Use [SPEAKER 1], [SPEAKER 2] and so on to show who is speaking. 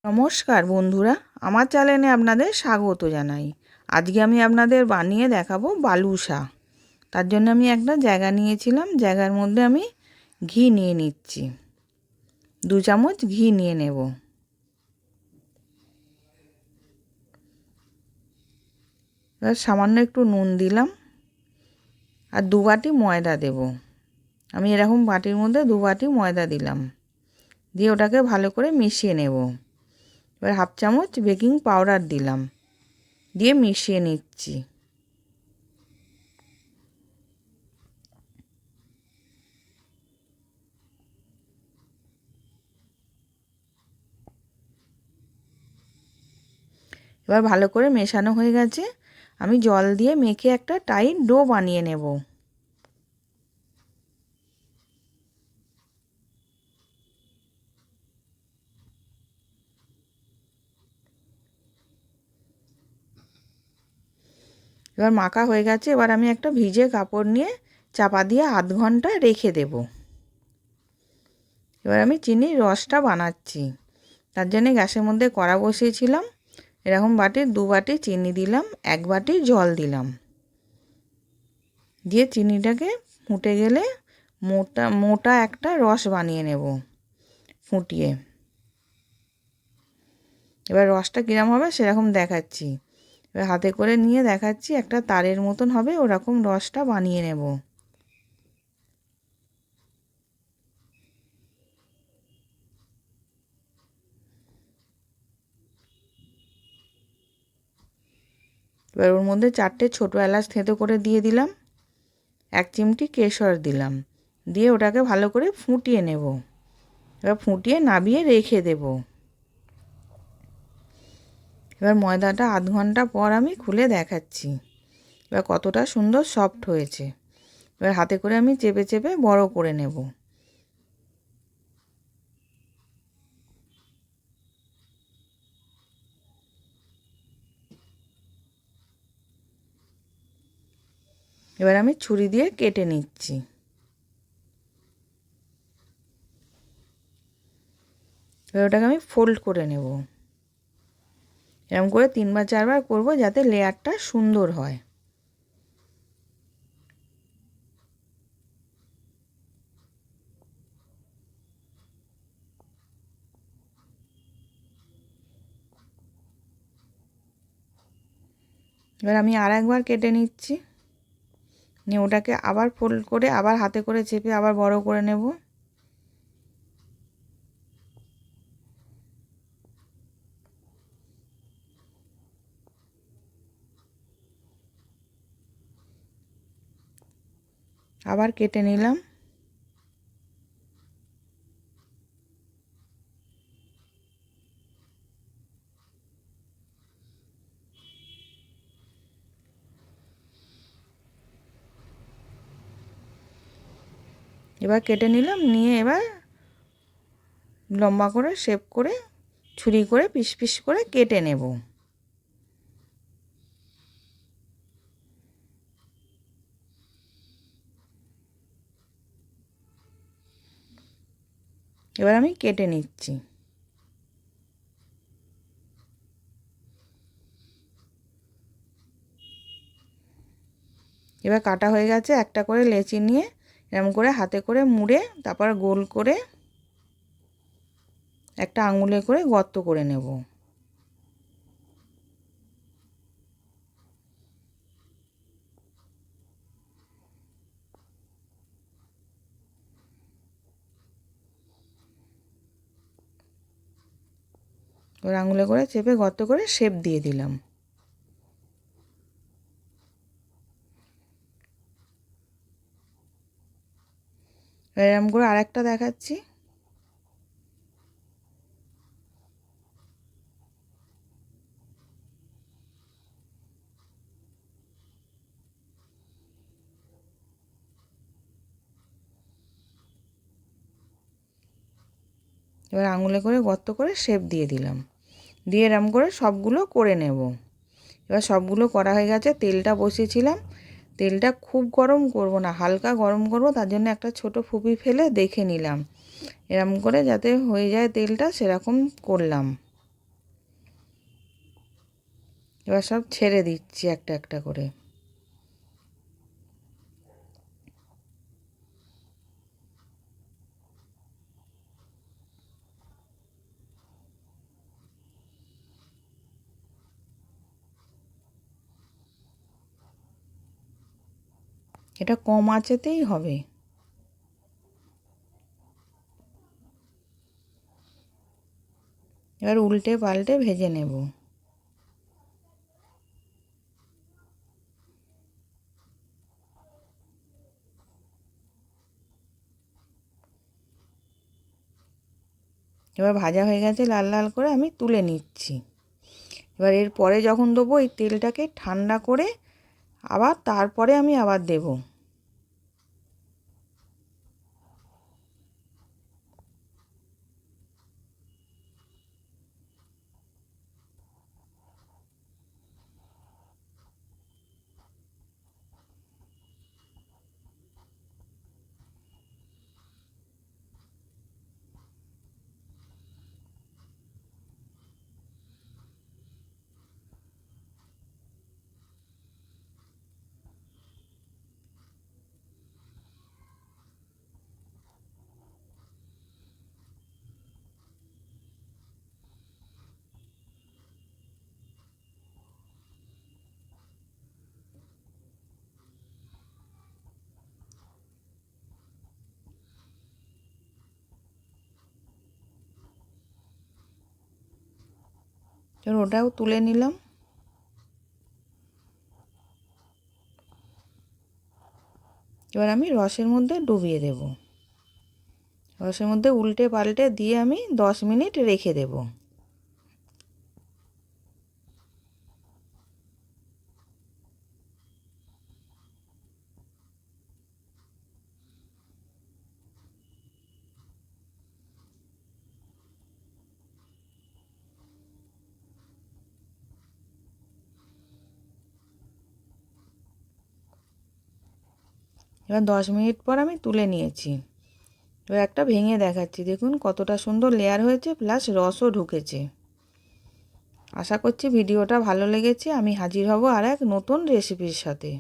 [SPEAKER 1] নমস্কার বন্ধুরা, আমার চ্যানেলে আপনাদের স্বাগত জানাই। আজকে আমি আপনাদের বানিয়ে দেখাবো বালুশা। তার জন্য আমি একটা জায়গা নিয়েছিলাম, জায়গার মধ্যে আমি ঘি নিয়ে নিচ্ছি। 2 চামচ ঘি নিয়ে নেব। এবার সামান্য একটু নুন দিলাম আর 2 বাটি ময়দা দেব। আমি এরকম বাটির মধ্যে 2 বাটি ময়দা দিলাম, দিয়ে ওটাকে ভালো করে মিশিয়ে নেব। এবার 1/2 চামচ বেকিং পাউডার দিলাম, দিয়ে মিশিয়ে নিচ্ছি। এবার ভালো করে মেশানো হয়ে গেছে। আমি জল দিয়ে মেখে একটা টাইট ডো বানিয়ে নেব। এবার মাখা হয়ে গেছে। এবার আমি একটা ভিজে কাপড় নিয়ে চাপা দিয়ে 1/2 ঘন্টা রেখে দেব। এবার আমি চিনির রসটা বানাচ্ছি। তার জন্য গ্যাসের মধ্যে কড়া বসিয়েছিলাম। এরকম বাটির 2 বাটি চিনি দিলাম, 1 বাটি জল দিলাম, দিয়ে চিনিটাকে ফুটে গেলে মোটা মোটা একটা রস বানিয়ে নেব ফুটিয়ে। এবার রসটা কীরকম হবে সেরকম দেখাচ্ছি। এবার হাতে করে নিয়ে দেখাচ্ছি, একটা তারের মতন হবে ওরকম রসটা বানিয়ে নেব। এবার ওর মধ্যে 4টে ছোটো এলাচ থেঁতো করে দিয়ে দিলাম, 1 চিমটি কেশর দিলাম, দিয়ে ওটাকে ভালো করে ফুটিয়ে নেব। এবার ফুটিয়ে নামিয়ে রেখে দেব। এবার ময়দাটা 1/2 ঘন্টা পর আমি খুলে দেখাচ্ছি। এবার কতটা সুন্দর সফট হয়েছে। এবার হাতে করে আমি চেপে চেপে বড় করে নেব। এবার আমি ছুরি দিয়ে কেটে নিচ্ছি। এবার ওটাকে আমি ফোল্ড করে নেব। এরকম করে 3 বার 4 বার করব যাতে লেয়ারটা সুন্দর হয়। এবার আমি আর একবার কেটে নিচ্ছি, নিয়ে ওটাকে আবার ফোল্ড করে আবার হাতে করে চেপে আবার বড় করে নেব। আবার কেটে নিলাম। এবার কেটে নিলাম, নিয়ে এবার লম্বা করে শেপ করে ছুরি করে পিস পিস করে কেটে নেব। এবার আমি কেটে নিচ্ছি। এবার কাটা হয়ে গেছে। একটা করে লেচি নিয়ে এরকম করে হাতে করে মুড়ে তারপর গোল করে একটা আঙুলে করে গর্ত করে নেব। এবার আঙুলে করে চেপে গর্ত করে শেপ দিয়ে দিলাম। এরকম করে আরেকটা দেখাচ্ছি। এবার আঙুলে করে গর্ত করে শেপ দিয়ে দিলাম, দিয়ে এরকম করে সবগুলো করে নেব। এবার সবগুলো করা হয়ে গেছে। তেলটা বসিয়েছিলাম, তেলটা খুব গরম করব না, হালকা গরম করব। তার জন্য একটা ছোট ফুপি ফেলে দেখে নিলাম, এরকম করে যাতে হয়ে যায় তেলটা সেরকম করলাম। এবার সব ছেড়ে দিচ্ছি একটা একটা করে। এটা কম আঁচেতেই হবে। এবার উল্টে পাল্টে ভেজে নেব। এবার ভাজা হয়ে গেছে লাল লাল করে, আমি তুলে নিচ্ছি। এবার এর পরে যখন দেবো এই তেলটাকে ঠান্ডা করে আবার তারপরে আমি আবার দেব। এবার ওটাও তুলে নিলাম। এবার আমি রসের মধ্যে ডুবিয়ে দেব। রসের মধ্যে উল্টে পাল্টে দিয়ে আমি 10 মিনিট রেখে দেব। এবার 10 মিনিট পর আমি তুলে নিয়েছি। এবার একটা ভেঙে দেখাচ্ছি, দেখুন কতটা সুন্দর লেয়ার হয়েছে, প্লাস রসও ঢুকেছে। আশা করছি ভিডিওটা ভালো লেগেছে। আমি হাজির হব আর এক নতুন রেসিপির সাথে।